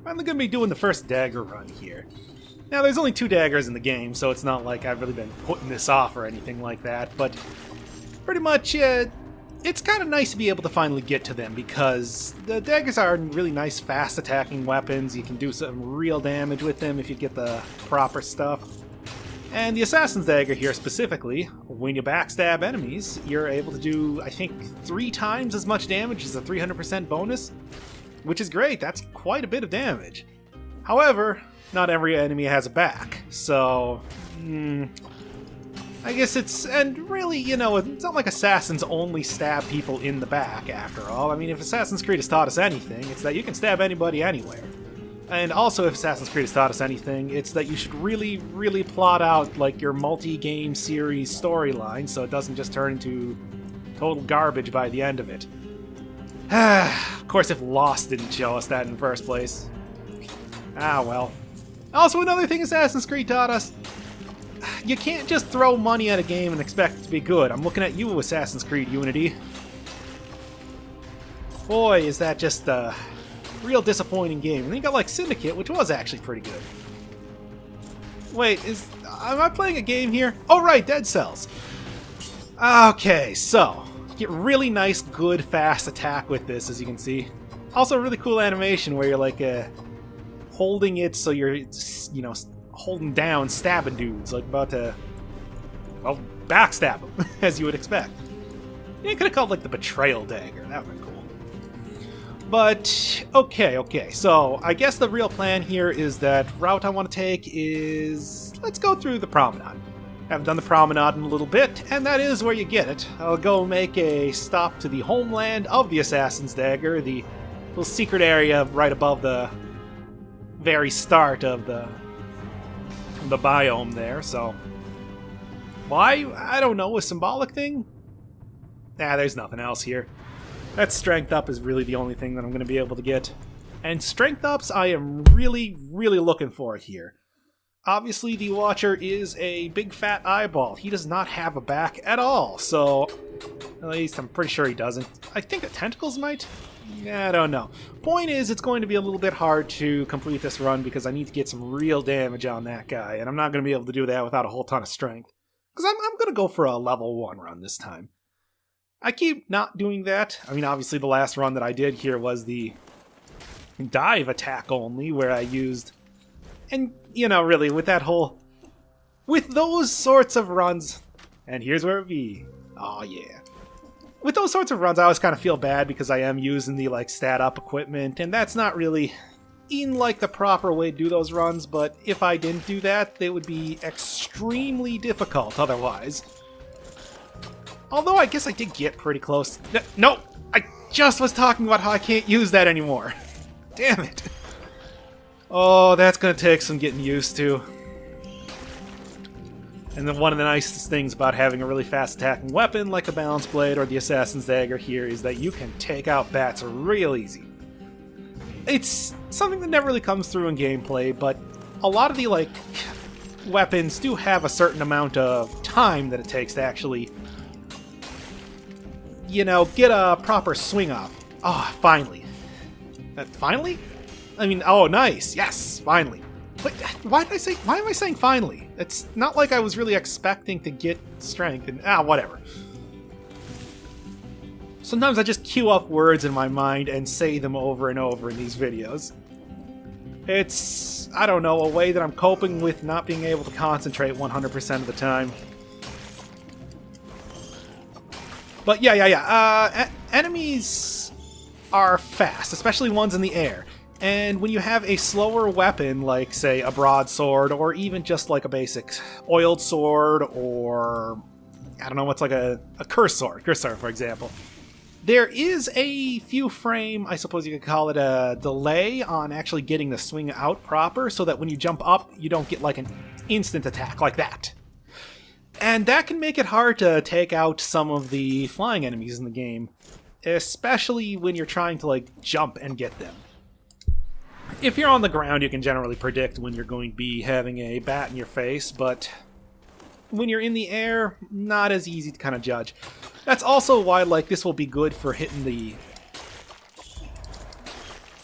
Finally gonna be doing the first dagger run here. Now, there's only 2 daggers in the game, so it's not like I've really been putting this off or anything like that, but pretty much, it's kind of nice to be able to finally get to them, because the daggers are really nice, fast-attacking weapons. You can do some real damage with them if you get the proper stuff. And the Assassin's Dagger here specifically, when you backstab enemies, you're able to do, I think, 3 times as much damage as a 300% bonus, which is great. That's quite a bit of damage. However, not every enemy has a back, so I guess and really, you know, it's not like Assassins only stab people in the back, after all. I mean, if Assassin's Creed has taught us anything, it's that you can stab anybody anywhere. And also, if Assassin's Creed has taught us anything, it's that you should really, really plot out, like, your multi-game series storyline, so it doesn't just turn into total garbage by the end of it. Of course, if Lost didn't show us that in the first place. Ah, well. Also, another thing Assassin's Creed taught us, you can't just throw money at a game and expect it to be good. I'm looking at you, Assassin's Creed Unity. Boy, is that just a real disappointing game. And then you got, like, Syndicate, which was actually pretty good. Wait, am I playing a game here? Oh, right, Dead Cells. Okay, so, get really nice, good, fast attack with this, as you can see. Also, a really cool animation where you're, like, holding it so you're, you know, holding down, stabbing dudes, like about to, well, backstab them, as you would expect. You could have called, like, the Betrayal Dagger. That would have been cool. But, okay, so I guess the real plan here is that route I want to take is, let's go through the Promenade. I haven't done the Promenade in a little bit, and that is where you get it. I'll go make a stop to the homeland of the Assassin's Dagger, the little secret area right above the very start of the biome there, so why? I don't know, a symbolic thing? Nah, there's nothing else here. That strength up is really the only thing that I'm going to be able to get. And strength ups I am really, really looking for here. Obviously, the Watcher is a big fat eyeball. He does not have a back at all, so at least I'm pretty sure he doesn't. I think the tentacles might? Yeah, I don't know. Point is, it's going to be a little bit hard to complete this run because I need to get some real damage on that guy, and I'm not going to be able to do that without a whole ton of strength. Because I'm going to go for a level 1 run this time. I keep not doing that. I mean, obviously the last run that I did here was the dive attack only, where I used... And, you know, really, with that whole... With those sorts of runs... And here's where it be. Oh, yeah. With those sorts of runs, I always kind of feel bad because I am using the, like, stat-up equipment, and that's not really in, like, the proper way to do those runs, but if I didn't do that, they would be extremely difficult otherwise. Although, I guess I did get pretty close. No! I just was talking about how I can't use that anymore. Damn it. Oh, that's gonna take some getting used to. And then one of the nicest things about having a really fast attacking weapon like a Balance Blade or the Assassin's Dagger here is that you can take out bats real easy. It's something that never really comes through in gameplay, but a lot of the, like, weapons do have a certain amount of time that it takes to actually, you know, get a proper swing off. Oh, finally. Finally? I mean, oh, nice. Yes, finally. But why am I saying finally? It's not like I was really expecting to get strength and whatever. Sometimes I just cue up words in my mind and say them over and over in these videos. It's, I don't know, a way that I'm coping with not being able to concentrate 100% of the time. But yeah. Enemies are fast, especially ones in the air. And when you have a slower weapon, like, say, a broadsword, or even just like a basic oiled sword, or, I don't know, what's like a curse sword, for example, there is a few frame, I suppose you could call it a delay on actually getting the swing out proper, so that when you jump up, you don't get like an instant attack like that. And that can make it hard to take out some of the flying enemies in the game, especially when you're trying to, like, jump and get them. If you're on the ground, you can generally predict when you're going to be having a bat in your face, but when you're in the air, not as easy to kind of judge. That's also why, like, this will be good for hitting the...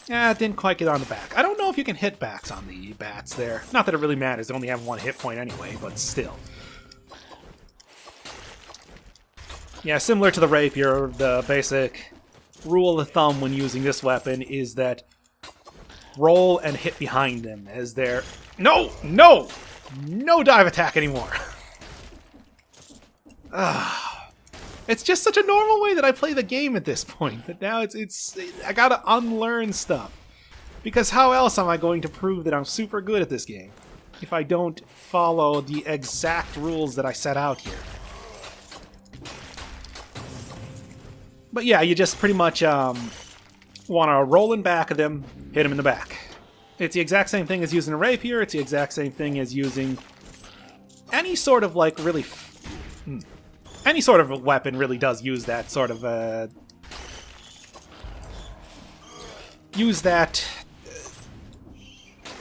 didn't quite get on the back. I don't know if you can hit backs on the bats there. Not that it really matters, they only have 1 hit point anyway, but still. Yeah, similar to the rapier, the basic rule of thumb when using this weapon is that roll and hit behind them as they're... No! No! No dive attack anymore! It's just such a normal way that I play the game at this point, that now I gotta unlearn stuff. Because how else am I going to prove that I'm super good at this game if I don't follow the exact rules that I set out here? But yeah, you just pretty much want to roll in back of them, hit them in the back. It's the exact same thing as using a rapier, it's the exact same thing as using any sort of, like, really... Any sort of a weapon really does use that sort of, use that...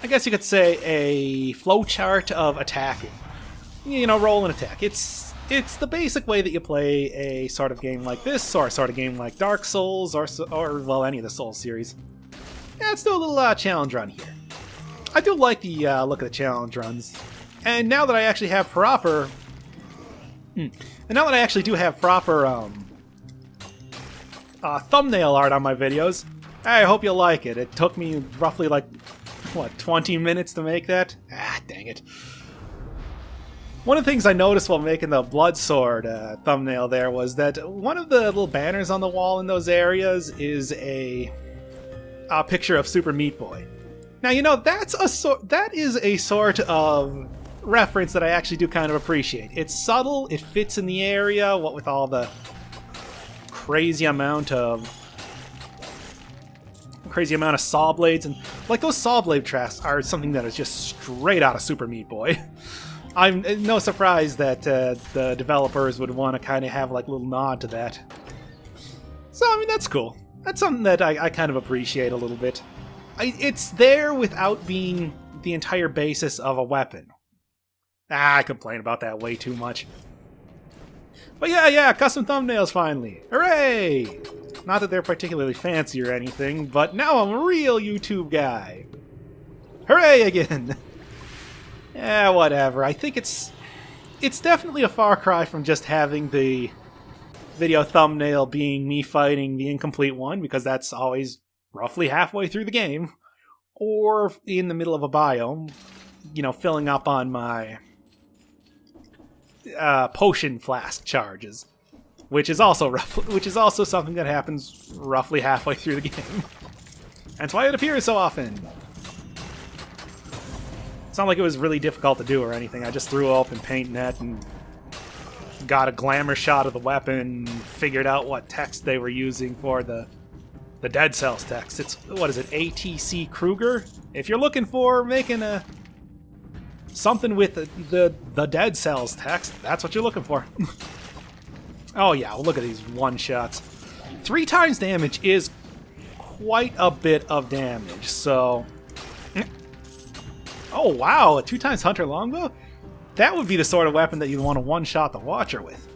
I guess you could say a flowchart of attacking. You know, roll and attack. It's the basic way that you play a sort of game like this, or a sort of game like Dark Souls, or well, any of the Souls series. Yeah, let's do a little challenge run here. I do like the look of the challenge runs. And now that I actually have proper... And now that I actually do have proper thumbnail art on my videos, I hope you'll like it. It took me roughly, like, what, 20 minutes to make that? Ah, dang it. One of the things I noticed while making the Bloodsword thumbnail there was that one of the little banners on the wall in those areas is a picture of Super Meat Boy. Now, you know, that is a sort of reference that I actually do kind of appreciate. It's subtle, it fits in the area, what with all the crazy amount of saw blades, and like those saw blade tracks are something that is just straight out of Super Meat Boy. I'm no surprise that the developers would want to kind of have like a little nod to that. So I mean, that's cool. That's something that I kind of appreciate a little bit. It's there without being the entire basis of a weapon. I complain about that way too much. But yeah, custom thumbnails finally. Hooray! Not that they're particularly fancy or anything, but now I'm a real YouTube guy. Hooray again! Yeah, whatever. I think it's definitely a far cry from just having the video thumbnail being me fighting the incomplete one, because that's always roughly halfway through the game, or in the middle of a biome, you know, filling up on my potion flask charges, which is also something that happens roughly halfway through the game. That's why it appears so often. It's not like it was really difficult to do or anything. I just threw open PaintNet and got a glamour shot of the weapon, figured out what text they were using for the Dead Cells text. It's, what is it, ATC Kruger? If you're looking for making something with the Dead Cells text, that's what you're looking for. Oh yeah, well, look at these one-shots. 3 times damage is quite a bit of damage, so... Oh wow, a 2 times Hunter Longbow? That would be the sort of weapon that you'd want to one-shot the Watcher with.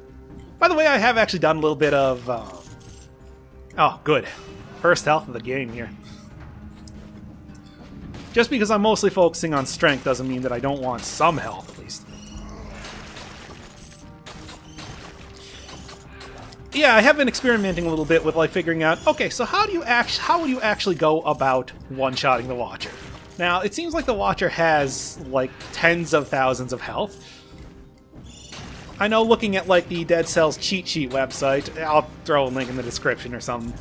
By the way, I have actually done a little bit of... Oh, good. First health of the game here. Just because I'm mostly focusing on strength doesn't mean that I don't want some health, at least. Yeah, I have been experimenting a little bit with, like, figuring out, okay, so how would you actually go about one-shotting the Watcher? Now, it seems like the Watcher has, like, tens of thousands of health. I know, looking at, like, the Dead Cells cheat sheet website, I'll throw a link in the description or something,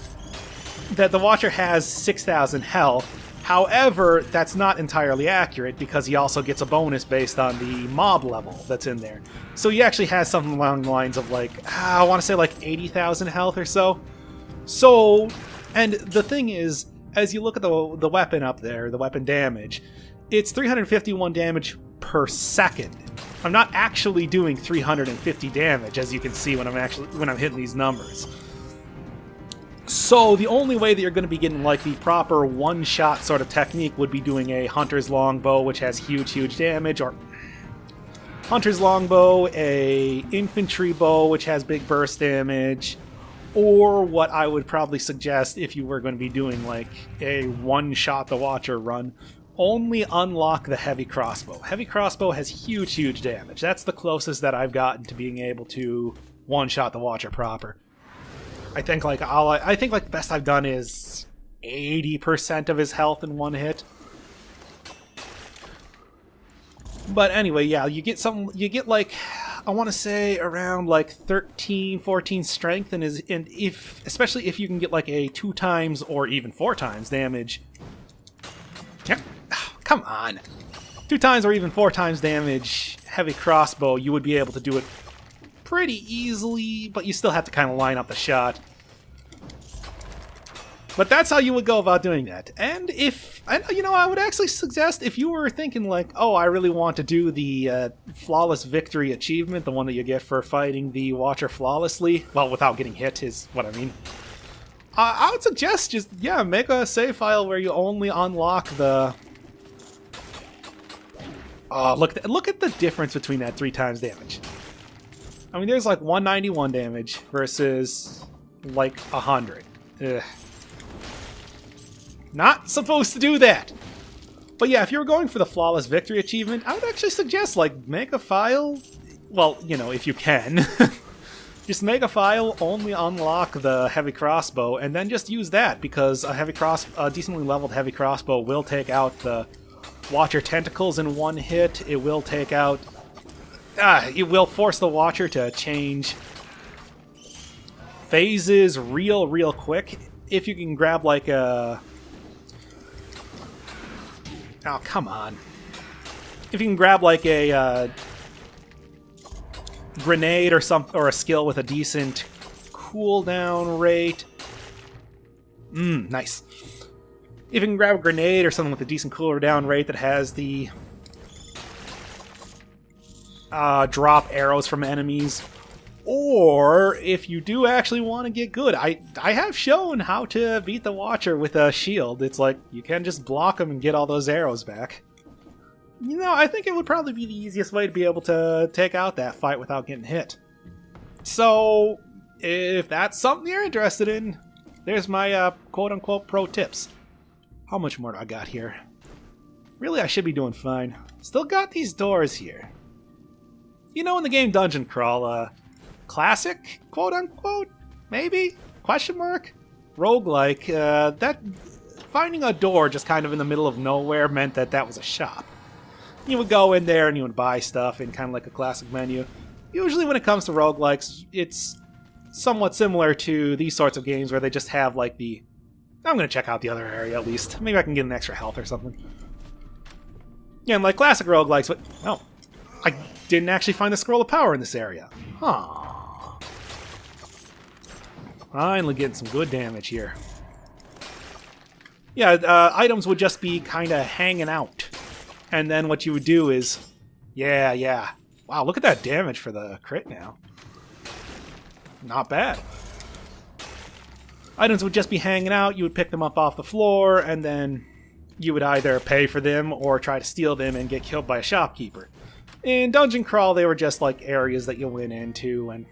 that the Watcher has 6,000 health. However, that's not entirely accurate, because he also gets a bonus based on the mob level that's in there. So he actually has something along the lines of, like, I want to say, like, 80,000 health or so. So, and the thing is, as you look at the weapon up there, the weapon damage, it's 351 damage per second. I'm not actually doing 350 damage, as you can see when I'm hitting these numbers. So the only way that you're going to be getting, like, the proper one-shot sort of technique would be doing a Hunter's Longbow, which has huge damage, or Hunter's Longbow, a Infantry Bow, which has big burst damage, or what I would probably suggest if you were going to be doing, like, a one-shot the Watcher run, only unlock the heavy crossbow. Heavy crossbow has huge, huge damage. That's the closest that I've gotten to being able to one-shot the Watcher proper. I think like the best I've done is 80% of his health in one hit. But anyway, yeah, you get like, I want to say around like 13, 14 strength, and especially if you can get like a 2 times or even 4 times damage. Oh, come on. 2 times or even 4 times damage heavy crossbow, you would be able to do it pretty easily, but you still have to kind of line up the shot. But that's how you would go about doing that. And I would actually suggest if you were thinking like, oh, I really want to do the flawless victory achievement, the one that you get for fighting the Watcher flawlessly, well, without getting hit is what I mean. I would suggest just, yeah, make a save file where you only unlock the... Oh, look at the difference between that 3 times damage. I mean, there's like 191 damage versus like 100. Ugh. Not supposed to do that. But yeah, if you were going for the flawless victory achievement, I would actually suggest like make a file. Well, you know, if you can. Just make a file, only unlock the heavy crossbow, and then just use that, because a decently leveled heavy crossbow will take out the Watcher tentacles in one hit. It will take out... it will force the Watcher to change phases real quick. If you can grab like a... Oh, come on. If you can grab like a grenade or a skill with a decent cooldown rate. Nice. If you can grab a grenade or something with a decent cooldown rate that has the drop arrows from enemies, or if you do actually want to get good, I have shown how to beat the Watcher with a shield. It's like you can just block him and get all those arrows back. You know, I think it would probably be the easiest way to be able to take out that fight without getting hit. So, if that's something you're interested in, there's my quote-unquote pro tips. How much more do I got here? Really, I should be doing fine. Still got these doors here. You know, in the game Dungeon Crawl, classic, quote-unquote, maybe? Question mark? Roguelike, that finding a door just kind of in the middle of nowhere meant that was a shop. You would go in there and you would buy stuff in kind of like a classic menu. Usually when it comes to roguelikes, it's somewhat similar to these sorts of games where they just have like the... I'm going to check out the other area at least. Maybe I can get an extra health or something. Yeah, and like classic roguelikes, but... Oh, I didn't actually find the Scroll of Power in this area. Huh. Finally getting some good damage here. Yeah, items would just be kind of hanging out. And then what you would do is... Yeah. Wow, look at that damage for the crit now. Not bad. Items would just be hanging out, you would pick them up off the floor, and then you would either pay for them or try to steal them and get killed by a shopkeeper. In Dungeon Crawl, they were just like areas that you went into, and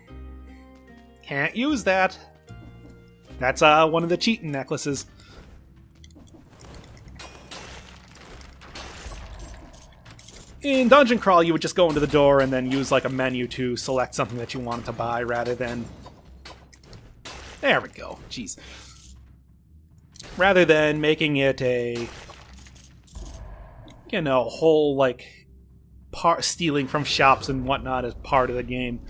can't use that. That's one of the cheating necklaces. In Dungeon Crawl, you would just go into the door and then use like a menu to select something that you wanted to buy rather than... There we go. Jeez. Rather than making it a... You know, whole like... stealing from shops and whatnot as part of the game.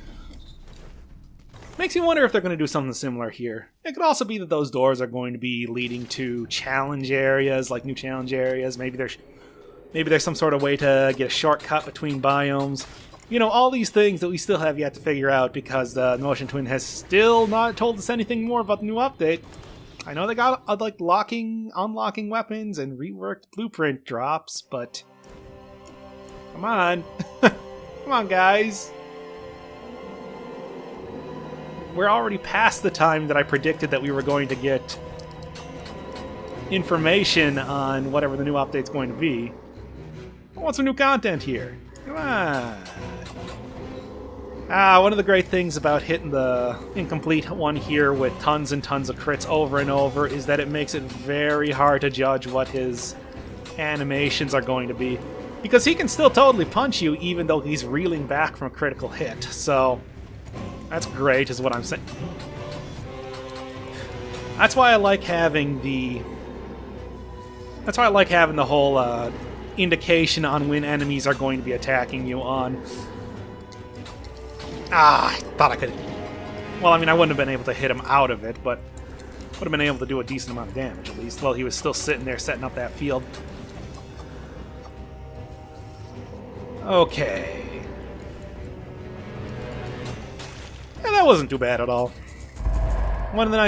Makes you wonder if they're going to do something similar here. It could also be that those doors are going to be leading to challenge areas, like new challenge areas. Maybe there's some sort of way to get a shortcut between biomes. You know, all these things that we still have yet to figure out because the Motion Twin has still not told us anything more about the new update. I know they got like unlocking weapons and reworked blueprint drops, but come on. Come on, guys. We're already past the time that I predicted that we were going to get information on whatever the new update's going to be. I want some new content here. Come on. One of the great things about hitting the incomplete one here with tons and tons of crits over and over is that it makes it very hard to judge what his animations are going to be. Because he can still totally punch you even though he's reeling back from a critical hit. So that's great is what I'm saying. That's why I like having the... That's why I like having the whole indication on when enemies are going to be attacking you on. Ah, I thought I could... Well, I mean, I wouldn't have been able to hit him out of it, but would have been able to do a decent amount of damage, at least, while he was still sitting there setting up that field. Okay. Yeah, that wasn't too bad at all. One of the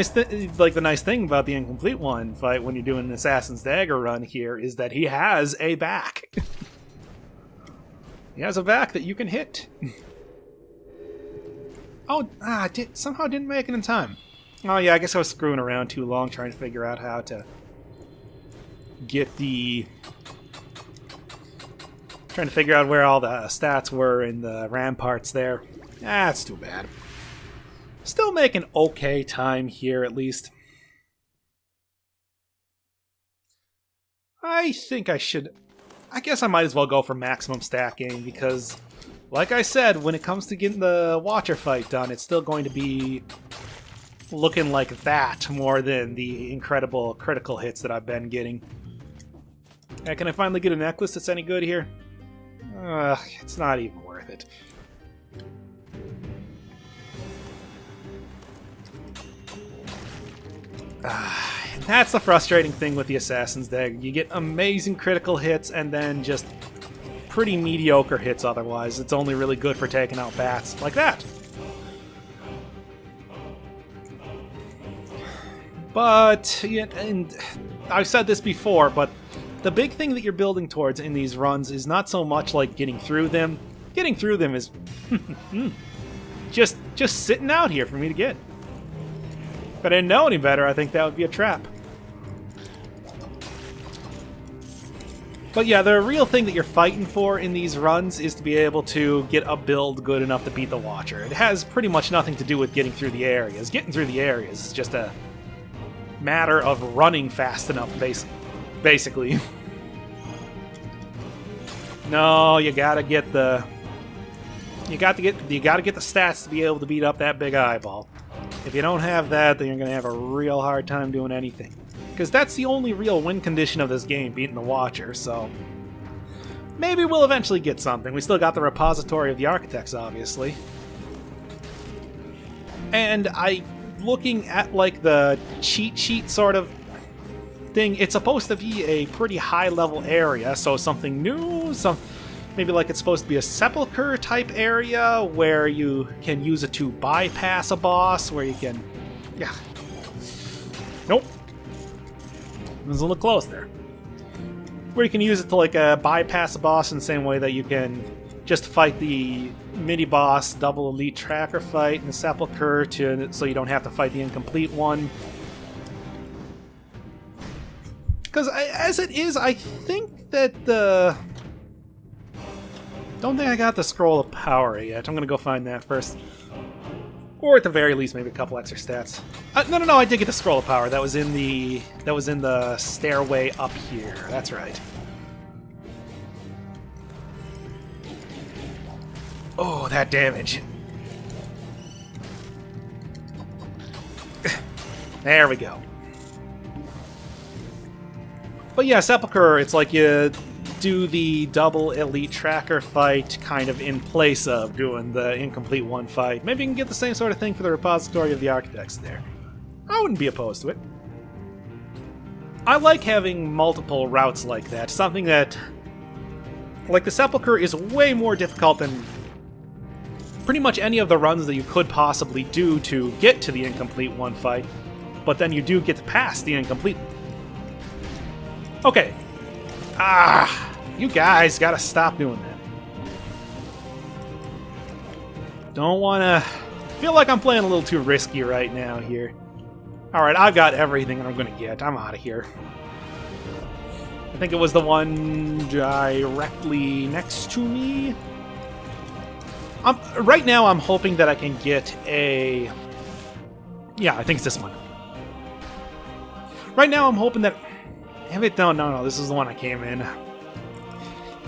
nice thing about the Incomplete One fight when you're doing an Assassin's Dagger run here is that he has a back. He has a back that you can hit. Oh, somehow didn't make it in time. Oh yeah, I guess I was screwing around too long trying to figure out how to get the... Trying to figure out where all the stats were in the ramparts there. That's too bad. Still making okay time here, at least. I think I should... I guess I might as well go for maximum stacking, because, like I said, when it comes to getting the Watcher fight done, it's still going to be looking like that more than the incredible critical hits that I've been getting. Can I finally get a necklace that's any good here? It's not even worth it. And that's the frustrating thing with the Assassin's Dagger. You get amazing critical hits and then just pretty mediocre hits otherwise. It's only really good for taking out bats like that. But, yeah, and I've said this before, but the big thing that you're building towards in these runs is not so much like getting through them. Getting through them is just sitting out here for me to get. If I didn't know any better, I think that would be a trap. But yeah, the real thing that you're fighting for in these runs is to be able to get a build good enough to beat the Watcher. It has pretty much nothing to do with getting through the areas. Getting through the areas is just a matter of running fast enough, basically. No, you gotta get the... You gotta get the stats to be able to beat up that big eyeball. If you don't have that, then you're gonna have a real hard time doing anything. Because that's the only real win condition of this game, beating the Watcher, so... Maybe we'll eventually get something. We still got the Repository of the Architects, obviously. And looking at, like, the cheat sheet sort of thing, it's supposed to be a pretty high-level area, so something new, maybe like it's supposed to be a sepulcher type area where you can use it to bypass a boss, where you can... Yeah. Nope. It was a little close there. Where you can use it to like bypass a boss in the same way that you can just fight the mini-boss double elite tracker fight in the sepulcher so you don't have to fight the incomplete one. Because as it is, I think that the... Don't think I got the Scroll of Power yet. I'm gonna go find that first. Or at the very least, maybe a couple extra stats. No, I did get the Scroll of Power. That was in the stairway up here. That's right. Oh, that damage. There we go. But yeah, Sepulcher, it's like you do the double elite tracker fight kind of in place of doing the incomplete one fight. Maybe you can get the same sort of thing for the Repository of the Architects there. I wouldn't be opposed to it. I like having multiple routes like that. Something that... Like, the Sepulcher is way more difficult than pretty much any of the runs that you could possibly do to get to the incomplete one fight. But then you do get to pass the incomplete. Okay. You guys gotta stop doing that. Don't wanna... feel like I'm playing a little too risky right now here. Alright, I've got everything that I'm gonna get. I'm out of here. I think it was the one directly next to me. Right now I'm hoping that I can get a... Yeah, I think it's this one. Right now I'm hoping that... Damn it, no, this is the one I came in.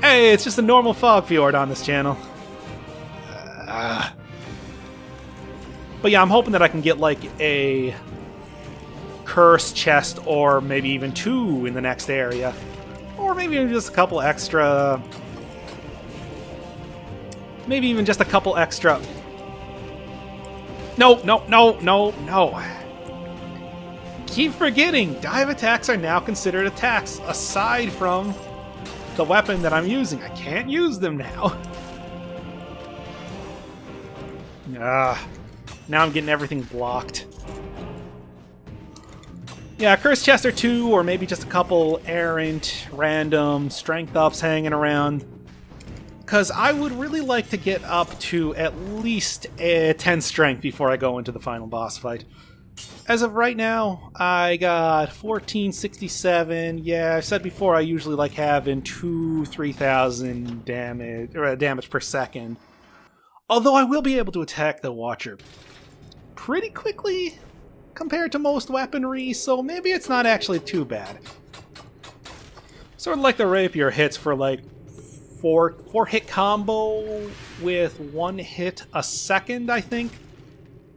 Hey, it's just a normal fog fjord on this channel. But yeah, I'm hoping that I can get like a curse chest or maybe even 2 in the next area. Or maybe even just a couple extra... Maybe even just a couple extra... No. Keep forgetting, dive attacks are now considered attacks, aside from the weapon that I'm using. I can't use them now. Now I'm getting everything blocked. Yeah, Curse Chest or 2, or maybe just a couple errant, random strength ups hanging around. Because I would really like to get up to at least 10 strength before I go into the final boss fight. As of right now, I got 1467. Yeah, I've said before I usually like having 2,000-3,000 damage per second. Although I will be able to attack the Watcher pretty quickly compared to most weaponry, so maybe it's not actually too bad. Sort of like the Rapier hits for like 4 hit combo with 1 hit a second, I think.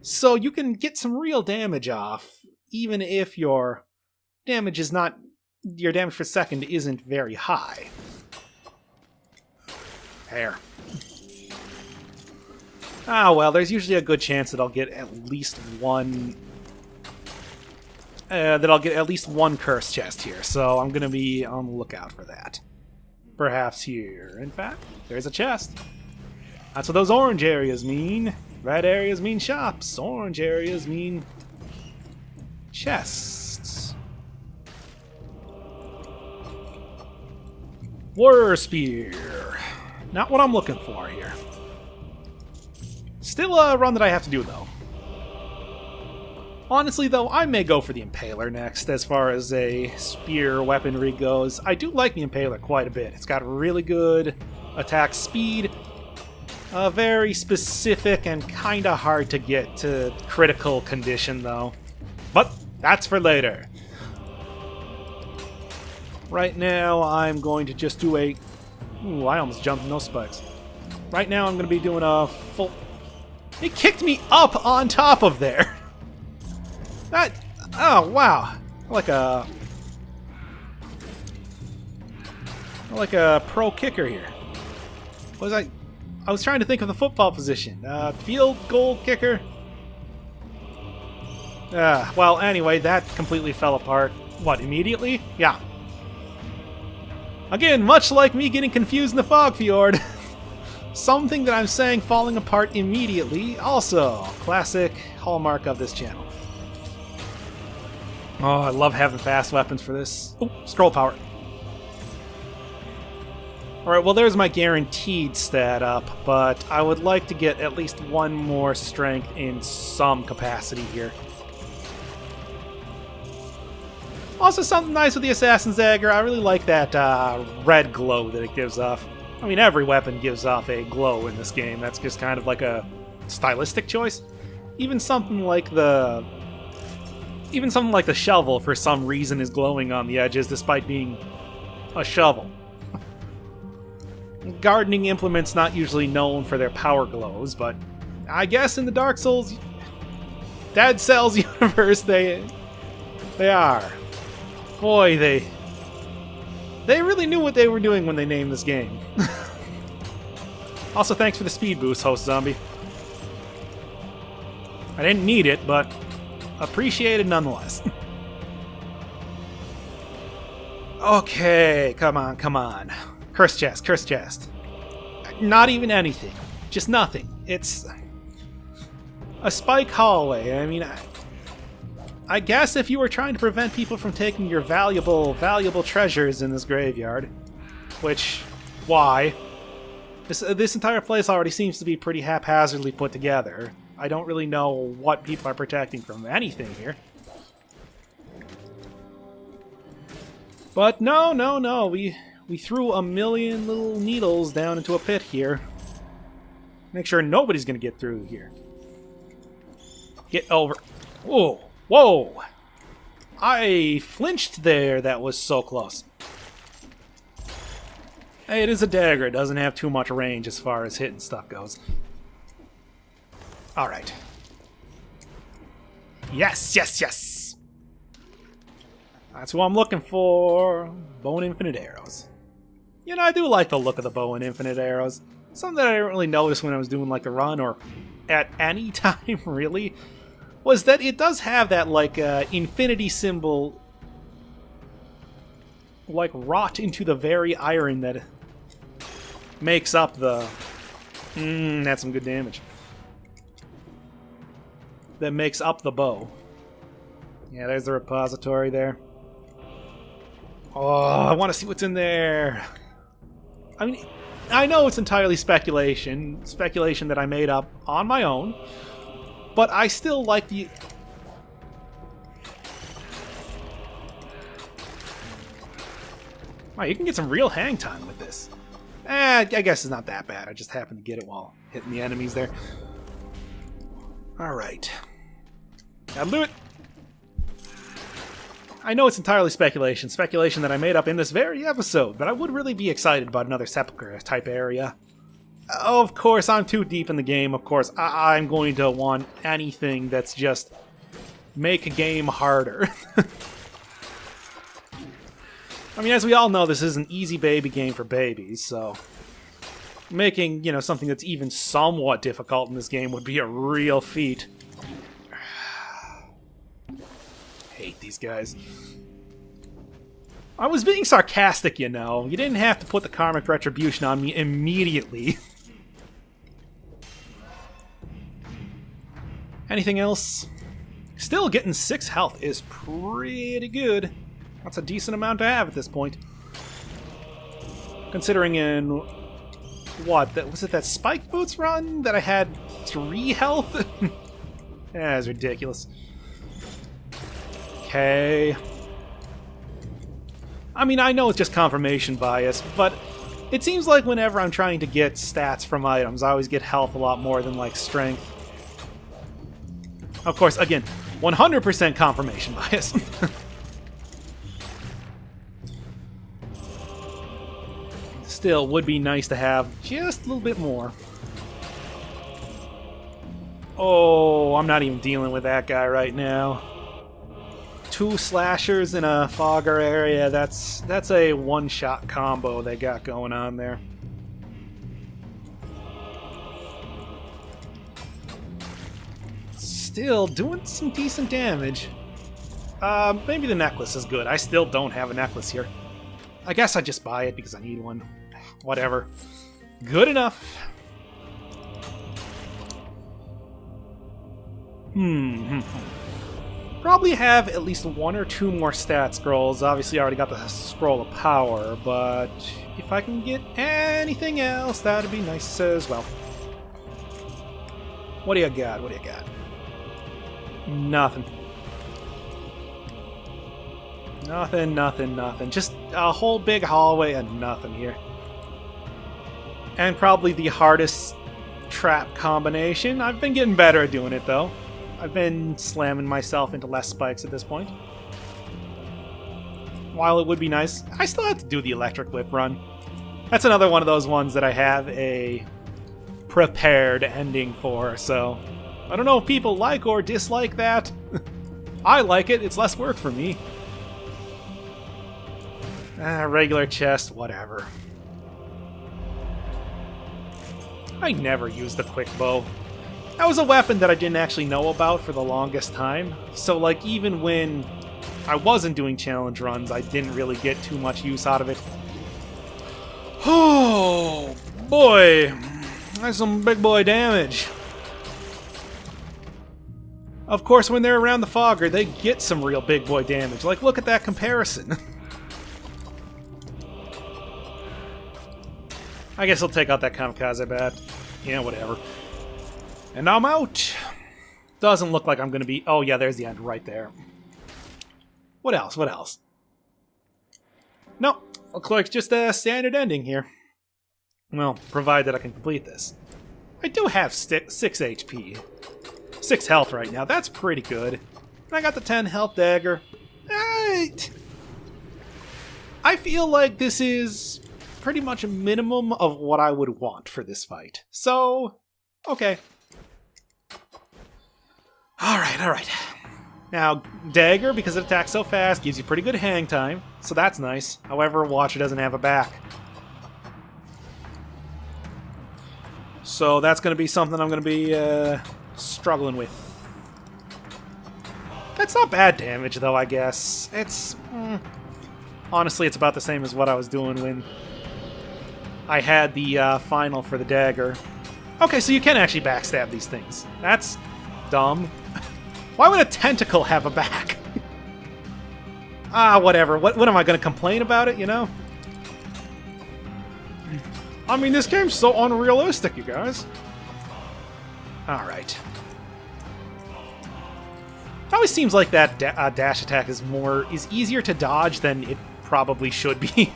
So you can get some real damage off, even if your damage per second isn't very high. There. Ah, well, there's usually a good chance that I'll get at least one... curse chest here, so I'm gonna be on the lookout for that. Perhaps here. In fact, there's a chest. That's what those orange areas mean. Red areas mean shops. Orange areas mean chests. War Spear. Not what I'm looking for here. Still a run that I have to do, though. Honestly, though, I may go for the Impaler next, as far as a spear weaponry goes. I do like the Impaler quite a bit. It's got really good attack speed, a very specific and kinda hard to get to critical condition, though. But that's for later. Right now, I'm going to just do a... Ooh, I almost jumped no spikes. Right now, I'm going to be doing a full... It kicked me up on top of there! That... Oh, wow. Like a pro kicker here. What was I was trying to think of the football position. Field goal kicker? Well, anyway, that completely fell apart. What, immediately? Yeah. Again, much like me getting confused in the Fog Fjord. Something that I'm saying falling apart immediately. Also, classic hallmark of this channel. Oh, I love having fast weapons for this. Oh, scroll power. Alright, well there's my guaranteed stat up, but I would like to get at least 1 more strength in some capacity here. Also, something nice with the Assassin's Dagger, I really like that red glow that it gives off. I mean, every weapon gives off a glow in this game. That's just kind of like a stylistic choice. Even something like the shovel, for some reason, is glowing on the edges, despite being a shovel. Gardening implements not usually known for their power glows, but I guess in the Dark Souls, Dead Cells universe, they are. Boy, they really knew what they were doing when they named this game. Also, thanks for the speed boost, Host Zombie. I didn't need it, but appreciated nonetheless. Okay, come on. Curse chest. Not even anything. Just nothing. It's a spike hallway. I mean, I guess if you were trying to prevent people from taking your valuable treasures in this graveyard, which, why? This entire place already seems to be pretty haphazardly put together. I don't really know what people are protecting from anything here. But no, we threw a million little needles down into a pit here. Make sure nobody's gonna get through here. Get over. Whoa! I flinched there. That was so close. Hey, it is a dagger. It doesn't have too much range as far as hitting stuff goes. Alright. Yes, yes, yes! That's what I'm looking for. Bow and infinite arrows. You know, I do like the look of the bow and infinite arrows. Something that I didn't really notice when I was doing like the run or at any time, really, was that it does have that like infinity symbol like wrought into the very iron that makes up the... that's some good damage. That makes up the bow. Yeah, there's the repository there. Oh, I want to see what's in there. I mean, I know it's entirely speculation that I made up on my own, but I still like the... Wow, you can get some real hang time with this. I guess it's not that bad. I just happened to get it while hitting the enemies there. Alright. That'll do it. I know it's entirely speculation that I made up in this very episode, but I would really be excited about another sepulchre-type area. Of course, I'm too deep in the game. Of course, I'm going to want anything that's just make a game harder. I mean, as we all know, this is an easy baby game for babies, so making, you know, something that's even somewhat difficult in this game would be a real feat. Hate these guys. I was being sarcastic, you know. You didn't have to put the karmic retribution on me immediately. Anything else? Still getting 6 health is pretty good. That's a decent amount to have at this point. Considering in... what? Was it that Spike Boots run that I had 3 health? That's ridiculous. Okay. I mean, I know it's just confirmation bias, but it seems like whenever I'm trying to get stats from items, I always get health a lot more than, like, strength. Of course, again, 100% confirmation bias. Still, would be nice to have just a little bit more. Oh, I'm not even dealing with that guy right now. 2 slashers in a fogger area, that's a one-shot combo they got going on there. Still doing some decent damage. Maybe the necklace is good. I still don't have a necklace here. I guess I just buy it because I need one. Whatever. Good enough. Probably have at least 1 or 2 more stat scrolls. Obviously, I already got the scroll of power, but if I can get anything else, that'd be nice as well. What do you got? What do you got? Nothing. Nothing, nothing, nothing. Just a whole big hallway and nothing here. And probably the hardest trap combination. I've been getting better at doing it, though. I've been slamming myself into less spikes at this point. While it would be nice, I still have to do the electric whip run. That's another one of those ones that I have a prepared ending for, so I don't know if people like or dislike that. I like it. It's less work for me. Regular chest, whatever. I never used the quick bow. That was a weapon that I didn't actually know about for the longest time. So, like, even when I wasn't doing challenge runs, I didn't really get too much use out of it. Oh, boy. That's some big boy damage. Of course, when they're around the fogger, they get some real big boy damage. Like, look at that comparison. I guess I'll take out that kamikaze bat. Yeah, whatever. And I'm out. Doesn't look like I'm going to be... Oh, yeah, there's the end right there. What else? What else? No, looks like it's just a standard ending here. Well, provided I can complete this. I do have 6 HP. 6 health right now. That's pretty good. And I got the 10 health dagger. I feel like this is pretty much a minimum of what I would want for this fight. So, okay. Alright. Now, Dagger, because it attacks so fast, gives you pretty good hang time, so that's nice. However, Watcher doesn't have a back. So that's going to be something I'm going to be struggling with. That's not bad damage, though, I guess. It's... honestly, it's about the same as what I was doing when I had the final for the Dagger. Okay, so you can actually backstab these things. That's dumb. Why would a tentacle have a back? Whatever. What am I going to complain about it, you know? I mean, this game's so unrealistic, you guys. Alright. It always seems like that dash attack is easier to dodge than it probably should be.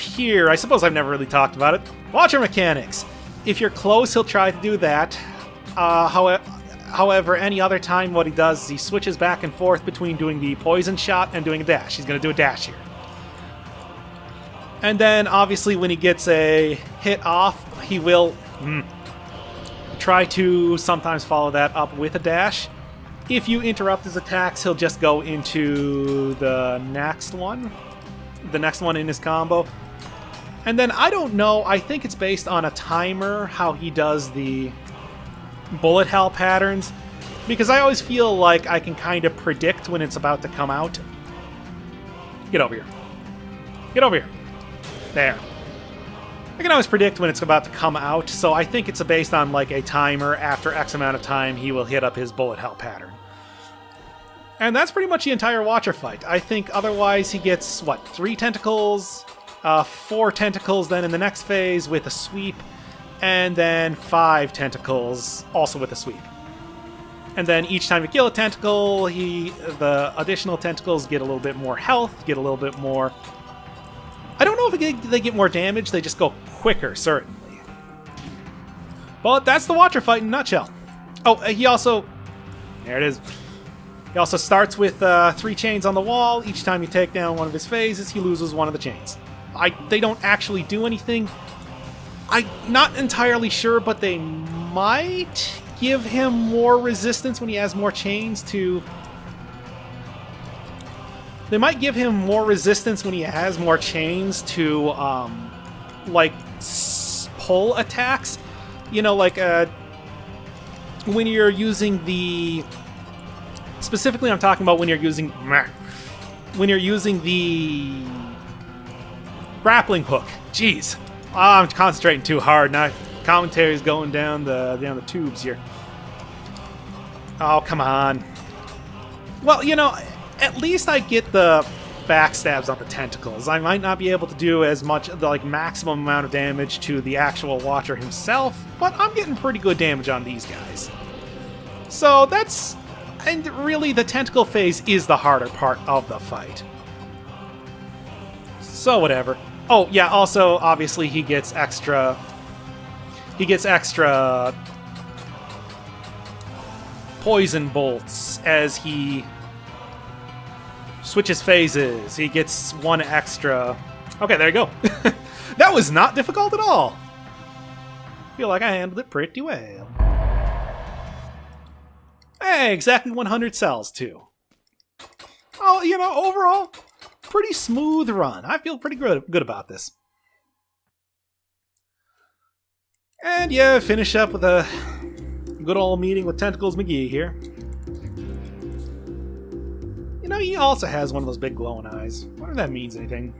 Here, I suppose I've never really talked about it. Watcher mechanics. If you're close, he'll try to do that. However, any other time what he does is he switches back and forth between doing the poison shot and doing a dash. He's going to do a dash here. And then, obviously, when he gets a hit off, he will try to sometimes follow that up with a dash. If you interrupt his attacks, he'll just go into the next one. The next one in his combo. And then, I don't know, I think it's based on a timer, how he does the bullet hell patterns. Because I always feel like I can kind of predict when it's about to come out. Get over here. Get over here. There. I can always predict when it's about to come out, so I think it's based on like a timer. After X amount of time, he will hit up his bullet hell pattern. And that's pretty much the entire Watcher fight. I think otherwise he gets, what, 3 tentacles? 4 tentacles then in the next phase with a sweep, and then 5 tentacles also with a sweep. And then each time you kill a tentacle, the additional tentacles get a little bit more health, get a little bit more... I don't know if they get more damage, they just go quicker, certainly. But that's the Watcher fight in a nutshell. Oh, he also... There it is. He also starts with 3 chains on the wall. Each time you take down one of his phases, he loses one of the chains. They don't actually do anything. I'm not entirely sure, but they might give him more resistance when he has more chains to... They might give him more resistance when he has more chains to, like, pull attacks. You know, like, when you're using the... Specifically, I'm talking about when you're using... When you're using the... grappling hook. Jeez. I'm concentrating too hard. Now commentary's going down the tubes here. Oh, come on. Well, you know, at least I get the backstabs on the tentacles. I might not be able to do as much, the like maximum amount of damage to the actual Watcher himself, but I'm getting pretty good damage on these guys. So that's... And really, the tentacle phase is the harder part of the fight. So whatever. Oh, yeah, also, obviously, he gets extra poison bolts as he switches phases. He gets 1 extra... Okay, there you go. That was not difficult at all. I feel like I handled it pretty well. Hey, exactly 100 cells, too. Oh, you know, overall... Pretty smooth run. I feel pretty good about this. And yeah, finish up with a good old meeting with Tentacles McGee here. You know, he also has one of those big glowing eyes. I wonder if that means anything.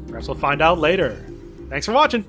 Perhaps we'll find out later. Thanks for watching.